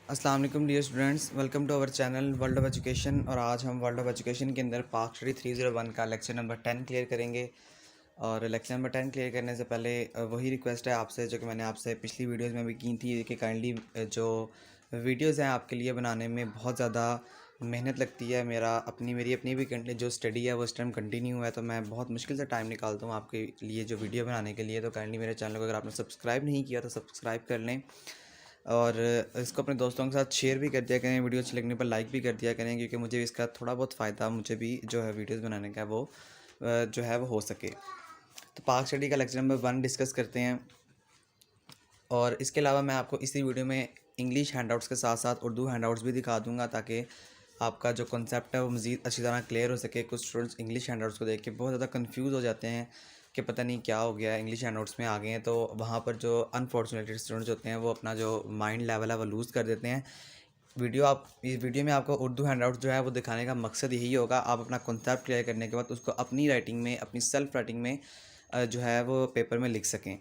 अस्सलाम वालेकुम dear students, welcome to our channel world of education. और आज हम वर्ल्ड ऑफ एजुकेशन के अंदर पार्ट स्टडी 301 का लेक्चर नंबर 10 क्लियर करेंगे। और लेक्चर नंबर 10 क्लियर करने से पहले वही रिक्वेस्ट है आपसे जो कि मैंने आपसे पिछली वीडियोस में भी की थी कि काइंडली जो वीडियोस हैं आपके लिए बनाने में बहुत ज़्यादा मेहनत लगती है। मेरी अपनी भी जो स्टडी है वो इस टाइम कंटिन्यू है, तो मैं बहुत मुश्किल से टाइम निकालता हूँ आपके लिए जो वीडियो बनाने के लिए। तो काइंडली मेरे चैनल को अगर आपने सब्सक्राइब नहीं किया तो सब्सक्राइब कर लें और इसको अपने दोस्तों के साथ शेयर भी कर दिया करें। वीडियो अच्छी लगने पर लाइक भी कर दिया करें, क्योंकि मुझे भी इसका थोड़ा बहुत फ़ायदा मुझे भी जो है वीडियोस बनाने का वो जो है वो हो सके। तो पाक स्टडी का लेक्चर नंबर 1 डिस्कस करते हैं। और इसके अलावा मैं आपको इसी वीडियो में इंग्लिश हैंडआउट्स के साथ साथ उर्दू हैंडआउट्स भी दिखा दूंगा, ताकि आपका जो कॉन्सेप्ट है वो मज़ीद अच्छी तरह क्लियर हो सके। कुछ स्टूडेंट्स इंग्लिश हैंडआउट्स को देख के बहुत ज़्यादा कंफ्यूज हो जाते हैं कि पता नहीं क्या हो गया है, इंग्लिश हैंडआउट्स में आ गए हैं। तो वहाँ पर जो अनफॉर्चुनेटेड स्टूडेंट्स होते हैं वो अपना जो माइंड लेवल है वो लूज़ कर देते हैं। इस वीडियो में आपको उर्दू हैंडआउट्स जो है वो दिखाने का मकसद यही होगा, आप अपना कॉन्सेप्ट क्लियर करने के बाद उसको अपनी राइटिंग में, अपनी सेल्फ राइटिंग में जो है वो पेपर में लिख सकें।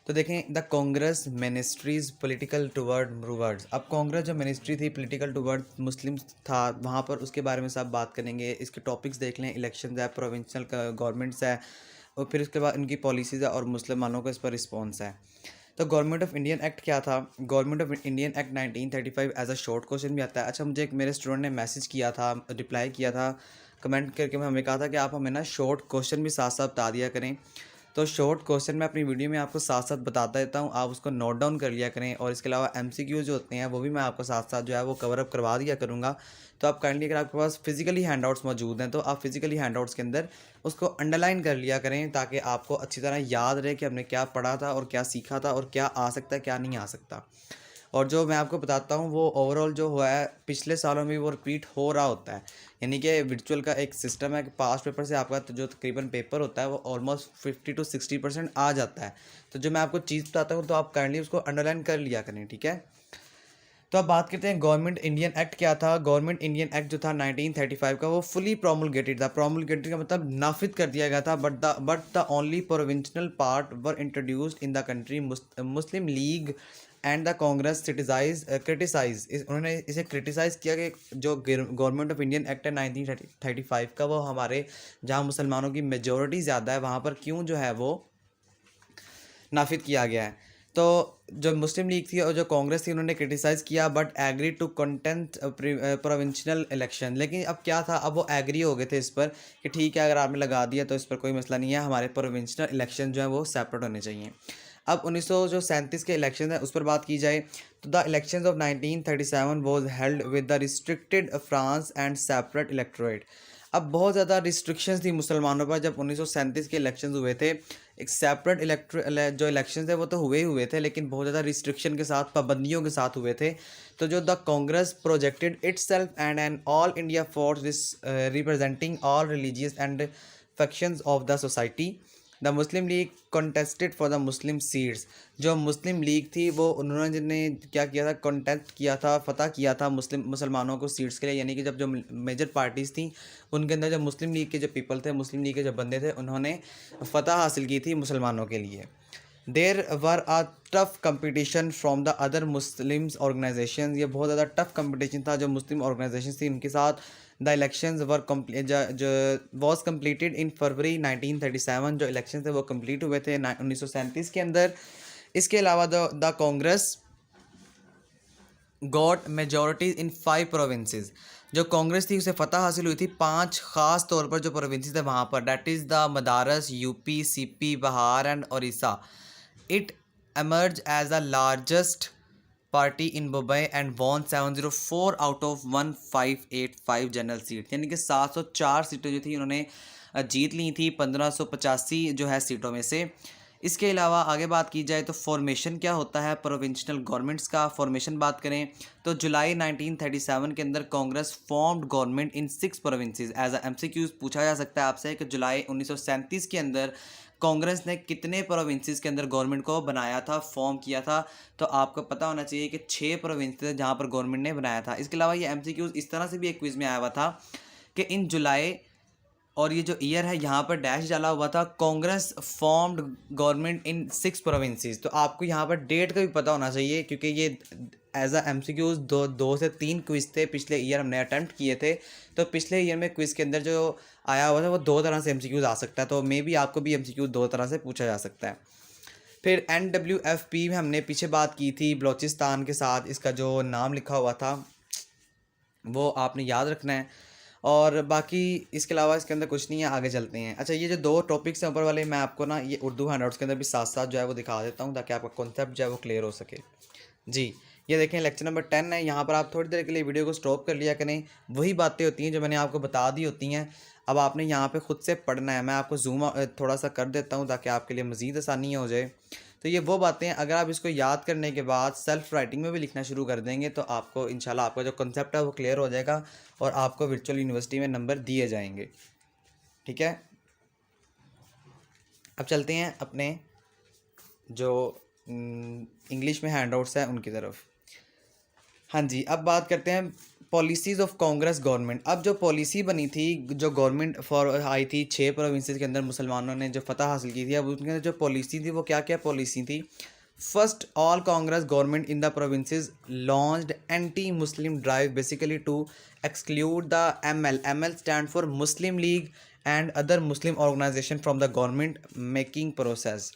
तो देखें, the Congress ministries political toward rewards. अब कांग्रेस जो मिनिस्ट्री थी पॉलिटिकल टुवर्ड मुस्लिम्स था, वहाँ पर उसके बारे में सब बात करेंगे। इसके टॉपिक्स देख लें, इलेक्शन है, प्रोविंशियल गवर्नमेंट्स है, और फिर उसके बाद इनकी पॉलिसीज़ है और मुसलमानों का इस पर रिस्पॉन्स है। तो गवर्नमेंट ऑफ इंडियन एक्ट क्या था? Government of Indian act 1935 as a short question भी आता है। अच्छा, मुझे एक मेरे स्टूडेंट ने मैसेज किया था, रिप्लाई किया था कमेंट करके, मैं हमें कहा था कि आप हमें ना शॉर्ट क्वेश्चन भी साथ साथ बता दिया करें। तो शॉर्ट क्वेश्चन मैं अपनी वीडियो में आपको साथ साथ बताता देता हूँ, आप उसको नोट डाउन कर लिया करें। और इसके अलावा एमसीक्यू जो होते हैं वो भी मैं आपको साथ साथ जो है वो कवर अप करवा दिया करूँगा। तो आप काइंडली, अगर आपके पास फिजिकली हैंडआउट्स मौजूद हैं तो आप फिजिकली हैंडआउट्स के अंदर उसको अंडरलाइन कर लिया करें, ताकि आपको अच्छी तरह याद रहे कि हमने क्या पढ़ा था और क्या सीखा था और क्या आ सकता है क्या नहीं आ सकता। और जो मैं आपको बताता हूँ वो ओवरऑल जो हुआ है पिछले सालों में वो रिपीट हो रहा होता है। यानी कि विर्चुअल का एक सिस्टम है कि पास्ट पेपर से आपका जो तकरीबन पेपर होता है वो ऑलमोस्ट 50 to 60% आ जाता है। तो जो मैं आपको चीज़ बताता हूँ तो आप काइंडली उसको अंडरलाइन कर लिया करें, ठीक है। तो अब बात करते हैं गवर्नमेंट इंडियन एक्ट क्या था। गवर्नमेंट इंडियन एक्ट जो था 1935 का, वो फुली प्रोमुलगेटेड था। प्रोमुलगेटेड का मतलब नाफिज कर दिया गया था। But the only provincial part were introduced in the country. Muslim League and the Congress criticise उन्होंने इसे क्रिटिसाइज़ किया कि जो गवर्नमेंट ऑफ इंडियन एक्ट है 1935 का, वो हमारे जहाँ मुसलमानों की मेजोरिटी ज़्यादा है वहाँ पर क्यों जो है वो नाफिज किया गया है। तो जो मुस्लिम लीग थी और जो कांग्रेस थी उन्होंने क्रिटिसाइज़ किया, but agree to content provincial election. लेकिन अब क्या था, अब वो एग्री हो गए थे इस पर कि ठीक है, अगर आपने लगा दिया तो इस पर कोई मसला नहीं है, हमारे प्रोविंशियल इलेक्शन जो है वो सेपरेट होने चाहिए। अब 1937 के इलेक्शन है उस पर बात की जाए तो the elections of 1937 was held with the restricted France and separate electorate. अब बहुत ज़्यादा रिस्ट्रिक्शंस थी मुसलमानों पर जब 1937 के इलेक्शंस हुए थे। एक सेपरेट जो इलेक्शंस थे वो तो हुए थे, लेकिन बहुत ज़्यादा रिस्ट्रिक्शन के साथ, पाबंदियों के साथ हुए थे। तो जो the Congress projected itself and an all India force representing all religious and factions of the society. The Muslim League contested for the Muslim seats. जो मुस्लिम लीग थी वो उन्होंने क्या किया था, कॉन्टेस्ट किया था, फतह किया था मुसलमानों को सीट्स के लिए। यानी कि जब जो मेजर पार्टीज़ थी उनके अंदर जो मुस्लिम लीग के जो पीपल थे, मुस्लिम लीग के जो बंदे थे, उन्होंने फतह हासिल की थी मुसलमानों के लिए। There were a tough competition from the other Muslims organisation. ये बहुत ज़्यादा टफ कंपटीशन था जो मुस्लिम ऑर्गेनाइजेशन थी उनके साथ। द इलेक्शंस वर जो वॉज कम्प्लीटेड इन फरवरी 1937। जो इलेक्शन थे वो कम्प्लीट हुए थे 1937 के अंदर। इसके अलावा the Congress got majorities in 5 provinces. जो कांग्रेस थी उसे फतह हासिल हुई थी 5 ख़ास तौर पर जो प्रोविंसेस थे वहाँ पर, that is the Madras, UP, CP, Bihar and Orissa. It emerged as the largest party in Mumbai and won 704 out of 1585 general seat. यानी कि 704 सीटें जो थी उन्होंने जीत ली थी 1585 जो है सीटों में से। इसके अलावा आगे बात की जाए तो फॉर्मेशन क्या होता है प्रोविंशियल गवर्नमेंट्स का, फॉर्मेशन बात करें तो जुलाई 1937 के अंदर Congress formed government in 6 provinces. As a MCQs पूछा जा सकता है आपसे कि जुलाई 1937 के अंदर कांग्रेस ने कितने प्रोविंसेस के अंदर गवर्नमेंट को बनाया था, फॉर्म किया था। तो आपको पता होना चाहिए कि 6 प्रोविंसेस थे जहाँ पर गवर्नमेंट ने बनाया था। इसके अलावा ये एमसीक्यूज इस तरह से भी एक क्विज में आया हुआ था कि इन जुलाई, और ये जो ईयर है यहाँ पर डैश डाला हुआ था, Congress formed government in 6 provinces. तो आपको यहाँ पर डेट का भी पता होना चाहिए, क्योंकि ये एज अ MCQs दो से 3 क्विज़ थे पिछले ईयर हमने अटैम्प्ट किए थे। तो पिछले ईयर में क्विज़ के अंदर जो आया हुआ था वो 2 तरह से MCQs आ सकता है, तो मे बी आपको भी MCQ 2 तरह से पूछा जा सकता है। फिर NWFP में हमने पीछे बात की थी बलूचिस्तान के साथ, इसका जो नाम लिखा हुआ था वो आपने याद रखना है। और बाकी इसके अलावा इसके अंदर कुछ नहीं है, आगे चलते हैं। अच्छा, ये जो 2 टॉपिक्स हैं ऊपर वाले, मैं आपको ना ये उर्दू हैंडआउट्स के अंदर भी साथ साथ जो है वो दिखा देता हूँ ताकि आपका कॉन्सेप्ट जो है वो क्लियर हो सके। जी, ये देखें लेक्चर नंबर 10 है। यहाँ पर आप थोड़ी देर के लिए वीडियो को स्टॉप कर लिया करें, वही बातें होती हैं जो मैंने आपको बता दी होती हैं। अब आपने यहाँ पे खुद से पढ़ना है। मैं आपको जूम थोड़ा सा कर देता हूँ ताकि आपके लिए मज़ीद आसानी हो जाए। तो ये वो बातें हैं, अगर आप इसको याद करने के बाद सेल्फ राइटिंग में भी लिखना शुरू कर देंगे तो आपको इंशाल्लाह आपका जो कॉन्सेप्ट है वो क्लियर हो जाएगा और आपको वर्चुअल यूनिवर्सिटी में नंबर दिए जाएंगे। ठीक है, अब चलते हैं अपने जो इंग्लिश में हैंडआउट्स हैं उनकी तरफ। हाँ जी, अब बात करते हैं पॉलिसीज़ ऑफ कांग्रेस गवर्नमेंट। अब जो पॉलिसी बनी थी, जो गवर्नमेंट फॉर आई थी 6 प्रोविंसेस के अंदर मुसलमानों ने जो फतह हासिल की थी, अब उनके अंदर जो पॉलिसी थी वो क्या क्या पॉलिसी थी। First, all Congress government in the provinces launched anti Muslim drive basically to exclude the ML stand for Muslim League and other Muslim organisation from the government making process.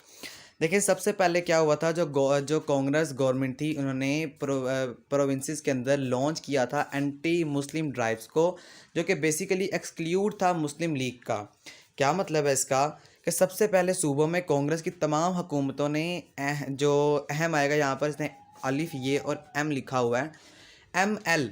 देखिए, सबसे पहले क्या हुआ था, जो कांग्रेस गवर्नमेंट थी उन्होंने प्रोविंसेस के अंदर लॉन्च किया था एंटी मुस्लिम ड्राइव्स को, जो कि बेसिकली एक्सक्लूड था मुस्लिम लीग का। क्या मतलब है इसका कि सबसे पहले सूबों में कांग्रेस की तमाम हुकूमतों ने जो अहम आएगा यहाँ पर, इसने अलिफ ये और M लिखा हुआ है, ML,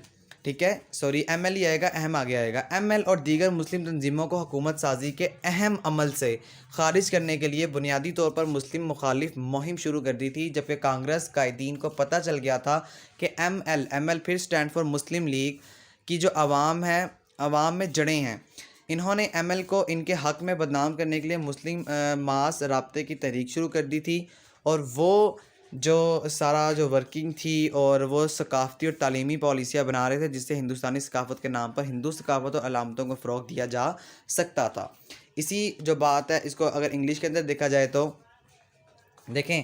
ठीक है, सॉरी ML ही आएगा, अहम आगे आएगा। ML और दीगर मुस्लिम तंजीमों को हुकूमत साजी के अहम अमल से खारिज करने के लिए बुनियादी तौर पर मुस्लिम मुखालिफ मुहिम शुरू कर दी थी, जबकि कांग्रेस कायदीन को पता चल गया था कि ML फिर स्टैंड फॉर मुस्लिम लीग की जो आवाम है, आवाम में जड़ें हैं। इन्होंने ML को इनके हक़ में बदनाम करने के लिए मुस्लिम मास राब्ते की तहरीक शुरू कर दी थी, और वो जो सारा जो वर्किंग थी और वो सकाफ़ती और तालीमी पॉलिसियाँ बना रहे थे जिससे हिंदुस्तानी सकाफ़त के नाम पर हिंदू सकाफ़त और अलामतों को फ़रोग़ दिया जा सकता था। इसी जो बात है, इसको अगर इंग्लिश के अंदर देखा जाए तो देखें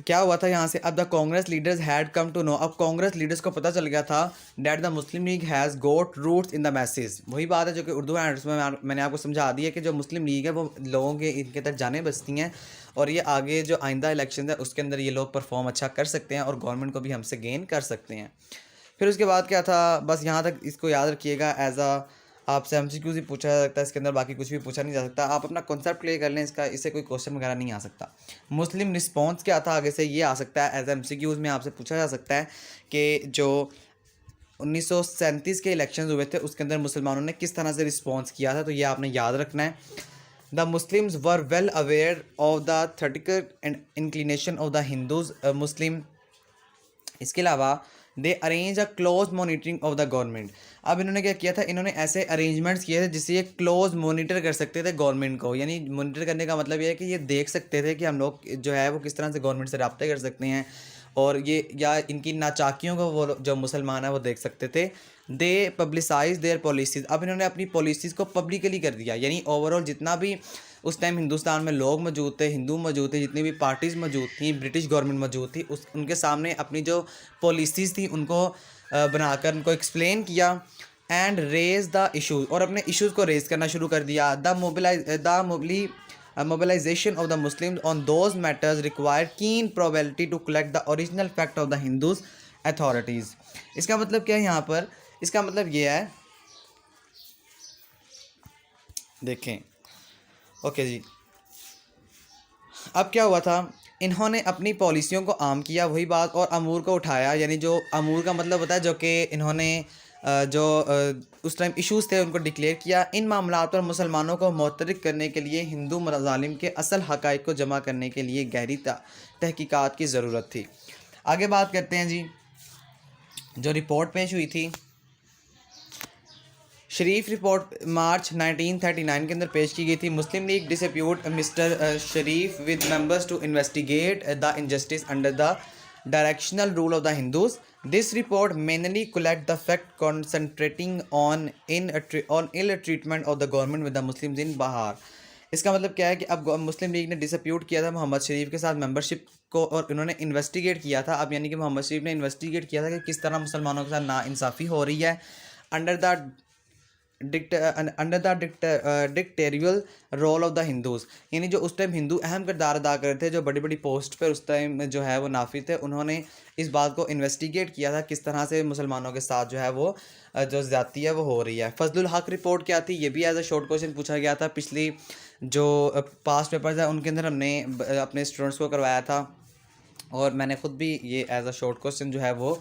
क्या हुआ था यहाँ से। अब the Congress leaders had come to know, अब कांग्रेस लीडर्स को पता चल गया था that the Muslim League has got roots in the message. वही बात है जो कि उर्दू हैंड्स में मैंने आपको समझा दी है कि जो मुस्लिम लीग है वो लोगों के इनके तक जाने बसती हैं, और ये आगे जो आइंदा इलेक्शन है उसके अंदर ये लोग परफॉर्म अच्छा कर सकते हैं और गवर्नमेंट को भी हमसे गेन कर सकते हैं। फिर उसके बाद क्या था, बस यहाँ तक इसको याद रखिएगा। एज अ आपसे MCQ ही पूछा जा सकता है, इसके अंदर बाकी कुछ भी पूछा नहीं जा सकता। आप अपना कॉन्सेप्ट क्लियर कर लें, इसका इससे कोई क्वेश्चन वगैरह नहीं आ सकता। मुस्लिम रिस्पॉन्स क्या था आगे से ये आ सकता है, एज MCQs में आपसे पूछा जा सकता है कि जो 1937 के इलेक्शन हुए थे उसके अंदर मुसलमानों ने किस तरह से रिस्पॉन्स किया था, तो ये आपने याद रखना है। The Muslims were well aware of the tactical and inclination of the Hindus Muslim. इसके अलावा they arrange a close monitoring of the government. अब इन्होंने क्या किया था, इन्होंने ऐसे अरेंजमेंट्स किए थे जिससे ये क्लोज मॉनिटर कर सकते थे गवर्नमेंट को। यानी मॉनिटर करने का मतलब ये है कि ये देख सकते थे कि हम लोग जो है वो किस तरह से गवर्नमेंट से रब्ते कर सकते हैं, और ये या इनकी नाचाकियों को वो जो मुसलमान है वो देख सकते थे। दे पब्लिसाइज देयर पॉलिसीज़। अब इन्होंने अपनी पॉलिसीज़ को पब्लिकली कर दिया, यानी ओवरऑल जितना भी उस टाइम हिंदुस्तान में लोग मौजूद थे, हिंदू मौजूद थे, जितनी भी पार्टीज़ मौजूद थी, ब्रिटिश गवर्नमेंट मौजूद थी, उस उनके सामने अपनी जो पॉलिसीज़ थी उनको बनाकर उनको एक्सप्लेन किया एंड रेज द इशूज़, और अपने इशूज़ को रेज़ करना शुरू कर दिया। Mobilisation of the Muslim on those matters require keen probability to collect the original fact of the Hindus authorities. इसका मतलब क्या है यहाँ पर, इसका मतलब ये है, देखें, ओके जी। अब क्या हुआ था, इन्होंने अपनी पॉलिसियों को आम किया, वही बात, और अमूर को उठाया। यानी जो अमूर का मतलब होता है जो कि इन्होंने उस टाइम इश्यूज़ थे उनको डिक्लेयर किया। इन मामलों पर मुसलमानों को मुतरक करने के लिए हिंदू मज़ालिम के असल हक़ाइक़ को जमा करने के लिए गहरी तहकीकात की ज़रूरत थी। आगे बात करते हैं जी, जो रिपोर्ट पेश हुई थी, शरीफ रिपोर्ट मार्च 1939 के अंदर पेश की गई थी। Muslim League dispute mister Sharif with members to investigate the injustice under the directional rule of the Hindus. This report mainly collect the fact concentrating on ill treatment of the government with the Muslims in Bihar इसका मतलब क्या है कि अब मुस्लिम league ने dispute किया था मोहम्मद शरीफ के साथ मेंबरशिप को, और इन्होंने इन्वेस्टिगेट किया था। अब यानी कि मोहम्मद शरीफ ने इन्वेस्टिगेट किया था कि किस तरह मुसलमानों के साथ नाइंसाफ़ी हो रही है under the dictatorial role of the Hindus, यानी जो उस टाइम हिंदू अहम किरदार अदा कर रहे थे, जो बड़ी बड़ी पोस्ट पर उस टाइम जो है वो नाफिज थे, उन्होंने इस बात को इन्वेस्टिगेट किया था किस तरह से मुसलमानों के साथ जो है वो जो ज़्यादती है वो हो रही है। फजलुल हक रिपोर्ट क्या थी, ये भी एज अ शॉर्ट क्वेश्चन पूछा गया था। पिछली जो पास्ट पेपर्स है उनके अंदर हमने अपने स्टूडेंट्स को करवाया था, और मैंने ख़ुद भी ये एज अ शॉर्ट क्वेश्चन जो है वो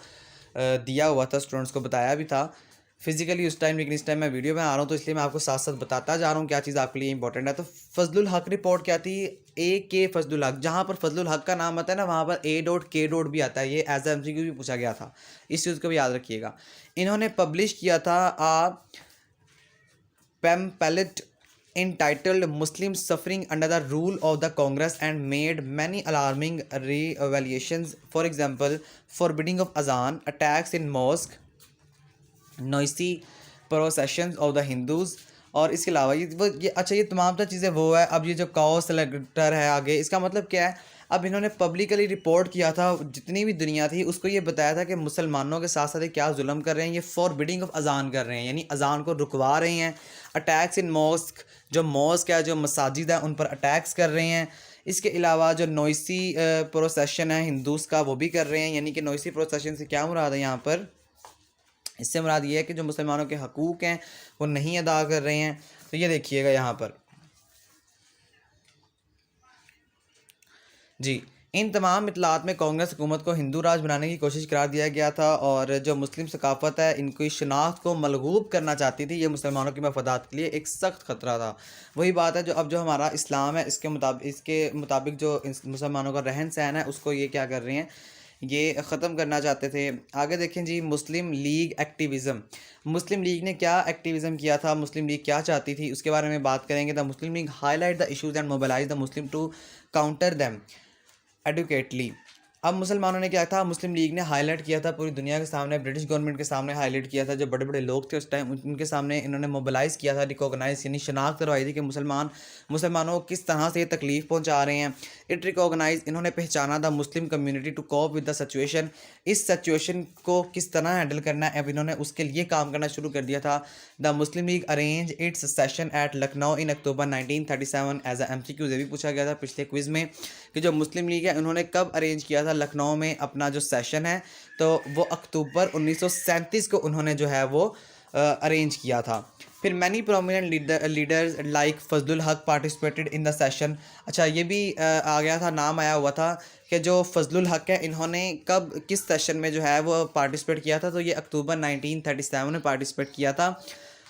दिया हुआ था, स्टूडेंट्स को बताया भी था फिजिकली उस टाइम, लेकिन इस टाइम मैं वीडियो में आ रहा हूँ तो इसलिए मैं आपको साथ साथ बताता जा रहा हूँ क्या चीज़ आपके लिए इंपॉर्टेंट है। तो फजलुल हक रिपोर्ट क्या थी, ए के फजलुल हक, जहाँ पर फजलुल हक का नाम आता है ना वहाँ पर ए डॉट के डॉट भी आता है। ये एज एमसीक्यू भी पूछा गया था, इस चीज़ को भी याद रखिएगा। इन्होंने पब्लिश किया था pamphlet entitled Muslim suffering under the rule of the Congress and made many alarming revelations. For example, forbidding of azan, attacks in mosque, noisy processions of the Hindus। और इसके अलावा ये अच्छा, ये तमाम तर चीज़ें वो है। अब ये जो काओ सेलेक्टर है आगे, इसका मतलब क्या है, अब इन्होंने पब्लिकली रिपोर्ट किया था, जितनी भी दुनिया थी उसको ये बताया था कि मुसलमानों के साथ साथ ये क्या जुल्म कर रहे हैं। ये फॉरबिडिंग ऑफ अजान कर रहे हैं, यानी अजान को रुकवा रहे हैं। अटैक्स इन मॉस्क, जो मॉस्क है, जो मसाजिद है, उन पर अटैक्स कर रहे हैं। इसके अलावा जो नॉइसी प्रोसेशन है हिंदूज़ का, वो भी कर रहे हैं। यानी कि नॉइसी प्रोसेशन से क्या मुराद है यहाँ पर, इससे मुराद ये है कि जो मुसलमानों के हकूक़ हैं वो नहीं अदा कर रहे हैं। तो ये देखिएगा यहाँ पर जी, इन तमाम इतलात में कांग्रेस हुकूमत को हिंदू राज बनाने की कोशिश करार दिया गया था, और जो मुस्लिम सकाफ़त है इनकी शनाख्त को मलगूब करना चाहती थी। ये मुसलमानों की मफादात के लिए एक सख्त ख़तरा था। वही बात है, जो हमारा इस्लाम है इसके मुताबिक जो मुसलमानों का रहन सहन है उसको ये क्या कर रहे हैं, ये ख़त्म करना चाहते थे। आगे देखें जी, मुस्लिम लीग एक्टिविज़म। मुस्लिम लीग ने क्या एक्टिविज़म किया था, मुस्लिम लीग क्या चाहती थी, उसके बारे में बात करेंगे। The Muslim League highlight the issues and mobilise the Muslim to counter them adequately. अब मुसलमानों ने क्या था, मुस्लिम लीग ने हाईलाइट किया था पूरी दुनिया के सामने, ब्रिटिश गवर्नमेंट के सामने हाईलाइट किया था। जो बड़े बड़े लोग थे उस टाइम, उनके सामने इन्होंने मोबिलाइज़ किया था, रिकॉग्नाइज यानी शनाख्त करवाई थी कि मुसलमानों को किस तरह से ये तकलीफ़ पहुंचा रहे हैं। इट रिकॉग्नाइज, इन्होंने पहचाना the Muslim community to cope with the situation, इस सिचुएशन को किस तरह हैंडल करना है, अब इन्होंने उसके लिए काम करना शुरू कर दिया था। The Muslim League arrange its session at Lucknow in October 1937 as a MCQ। ये भी पूछा गया था पिछले क्विज़ में कि जो मुस्लिम लीग है उन्होंने कब अरेंज किया था लखनऊ में अपना जो सेशन है, तो वो अक्टूबर 1937 को उन्होंने जो है वो अरेंज किया था। फिर many prominent leaders like Fazlul हक पार्टिसिपेटेड इन द सेशन। अच्छा, ये भी आ गया था, नाम आया हुआ था कि जो फजलुल हक है इन्होंने कब किस सेशन में जो है वो पार्टिसिपेट किया था, तो ये अक्टूबर 1937 में पार्टिसिपेट किया था,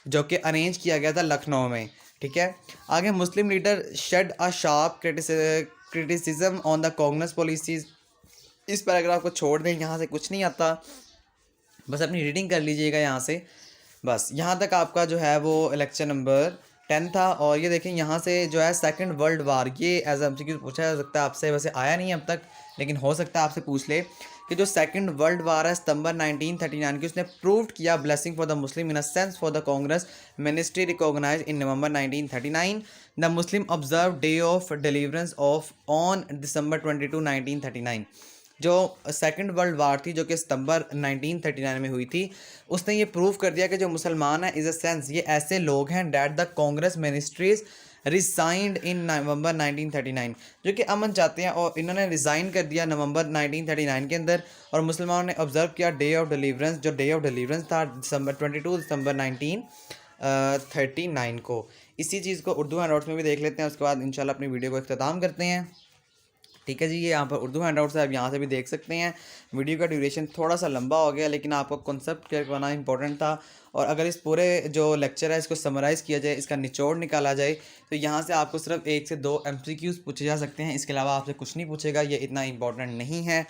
जो कि अरेंज किया गया था लखनऊ में। ठीक है, आगे Muslim leader shed a sharp criticism on the Congress policies. इस पैराग्राफ को छोड़ दें, यहाँ से कुछ नहीं आता, बस अपनी रीडिंग कर लीजिएगा यहाँ से। बस यहाँ तक आपका जो है वो लेक्चर नंबर 10 था। और ये देखें यहाँ से जो है सेकंड वर्ल्ड वार, ये एज MCQ पूछा जा सकता है आपसे, वैसे आया नहीं अब तक लेकिन हो सकता है आपसे पूछ ले कि जो सेकंड वर्ल्ड वार है सितंबर 1939 की, उसने प्रूव्ड किया blessing for the Muslim in a sense for the Congress ministry recognise in November 1939। The Muslim observe day of deliverance of on December 22, 1939। जो सेकंड वर्ल्ड वार थी जो कि सितंबर 1939 में हुई थी, उसने ये प्रूव कर दिया कि जो मुसलमान हैं इज़ अ सेंस ये ऐसे लोग हैं that the Congress ministries resigned in November 1939, जो कि अमन चाहते हैं, और इन्होंने रिज़ाइन कर दिया नवंबर 1939 के अंदर। और मुसलमानों ने ऑब्ज़र्व किया डे ऑफ डिलीवरेंस, जो डे ऑफ डिलीवरेंस था 22 दिसंबर 1939 को। इसी चीज़ को उर्दू हैंडआउट्स में भी देख लेते हैं, उसके बाद इंशाल्लाह अपनी वीडियो को इख्तिताम करते हैं। ठीक है जी, ये यहाँ पर उर्दू हैंडआउट्स है, आप यहाँ से भी देख सकते हैं। वीडियो का ड्यूरेशन थोड़ा सा लंबा हो गया, लेकिन आपको कॉन्सेप्ट क्लियर करना इंपॉर्टेंट था। और अगर इस पूरे जो लेक्चर है इसको समराइज़ किया जाए, इसका निचोड़ निकाला जाए, तो यहाँ से आपको सिर्फ 1 से 2 MCQs पूछे जा सकते हैं, इसके अलावा आपसे कुछ नहीं पूछेगा, ये इतना इंपॉर्टेंट नहीं है।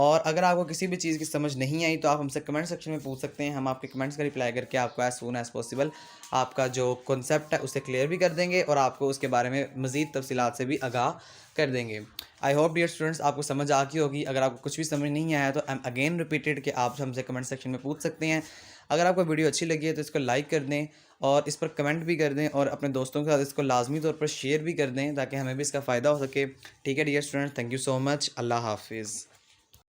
और अगर आपको किसी भी चीज़ की समझ नहीं आई तो आप हमसे कमेंट सेक्शन में पूछ सकते हैं, हम आपके कमेंट्स का रिप्लाई करके आपको एज़ सून एज़ पॉसिबल आपका जो कॉन्सेप्ट है उसे क्लियर भी कर देंगे और आपको उसके बारे में मज़ीद तफसीलात से भी आगाह कर देंगे। आई होप डियर स्टूडेंट्स आपको समझ आ गई होगी। अगर आपको कुछ भी समझ नहीं आया तो आई एम अगेन रिपीटेड कि आप हमसे कमेंट सेक्शन में पूछ सकते हैं। अगर आपको वीडियो अच्छी लगी है तो इसको लाइक कर दें और इस पर कमेंट भी कर दें और अपने दोस्तों के साथ इसको लाजमी तौर पर शेयर भी कर दें ताकि हमें भी इसका फ़ायदा हो सके। ठीक है dear students, thank you so much. Allah हाफिज़।